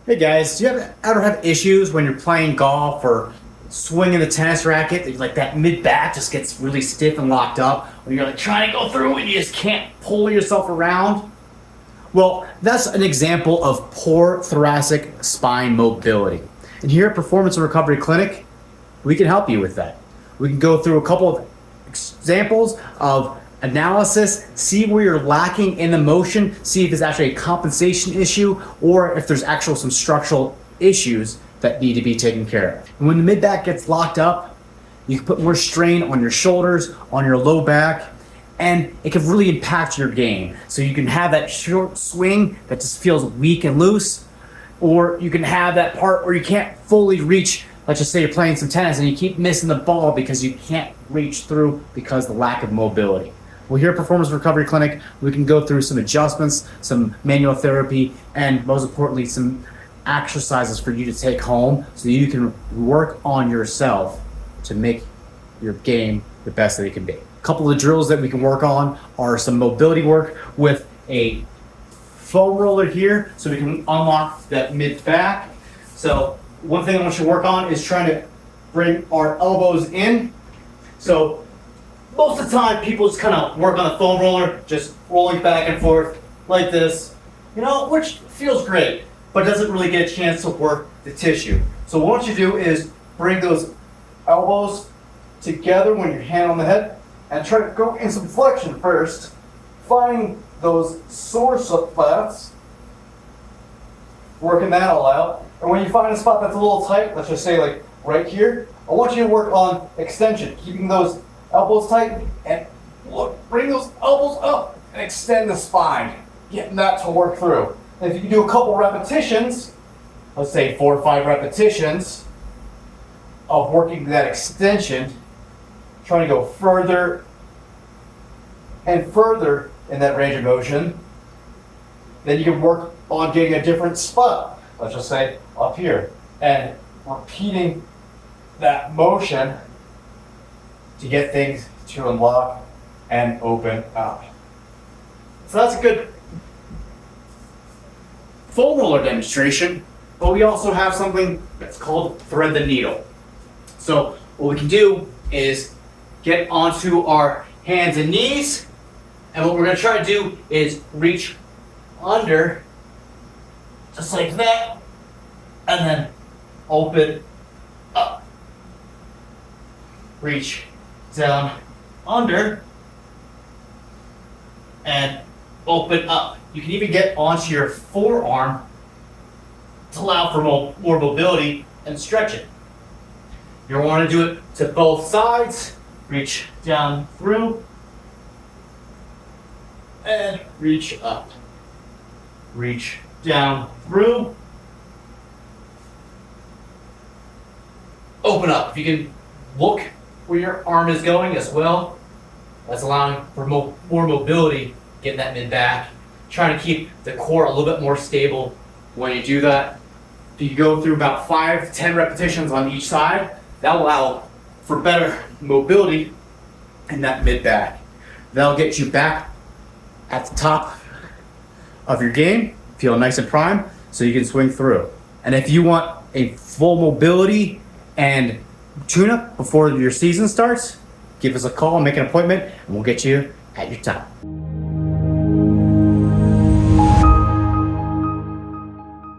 Hey guys, do you ever have issues when you're playing golf or swinging the tennis racket? Like that mid back just gets really stiff and locked up when you're like trying to go through and you just can't pull yourself around? Well, that's an example of poor thoracic spine mobility. And here at Performance and Recovery Clinic, we can help you with that. We can go through a couple of examples of analysis, see where you're lacking in the motion, see if it's actually a compensation issue or if there's actual some structural issues that need to be taken care of. And when the mid back gets locked up, you can put more strain on your shoulders, on your low back, and it can really impact your game. So you can have that short swing that just feels weak and loose, or you can have that part where you can't fully reach. Let's just say you're playing some tennis and you keep missing the ball because you can't reach through because of the lack of mobility. Well, here at Performance Recovery Clinic, we can go through some adjustments, some manual therapy, and most importantly, some exercises for you to take home so you can work on yourself to make your game the best that it can be. A couple of drills that we can work on are some mobility work with a foam roller here so we can unlock that mid back. So one thing I want you to work on is trying to bring our elbows in. So most of the time, people just kind of work on the foam roller, just rolling back and forth like this, which feels great, but doesn't really get a chance to work the tissue. So what you do is bring those elbows together when your hand on the head and try to go in some flexion first, finding those sore spots, working that all out. And when you find a spot that's a little tight, let's just say like right here, I want you to work on extension, keeping those elbows tight, and look, bring those elbows up and extend the spine, getting that to work through. And if you can do a couple repetitions, let's say 4 or 5 repetitions of working that extension, trying to go further and further in that range of motion, then you can work on getting a different spot, let's just say up here, and repeating that motion to get things to unlock and open up. So that's a good foam roller demonstration, but we also have something that's called thread the needle. So what we can do is get onto our hands and knees, and what we're going to try to do is reach under, just like that, and then open up. Reach down under and open up. You can even get onto your forearm to allow for more mobility and stretching. You want to do it to both sides. Reach down through and reach up. Reach down through. Open up. If you can look where your arm is going as well, that's allowing for more mobility, getting that mid back. Trying to keep the core a little bit more stable when you do that. If you go through about 5 to 10 repetitions on each side, that'll allow for better mobility in that mid back. That'll get you back at the top of your game, feel nice and prime, so you can swing through. And if you want a full mobility and tune-up before your season starts, give us a call, make an appointment, and we'll get you at your top.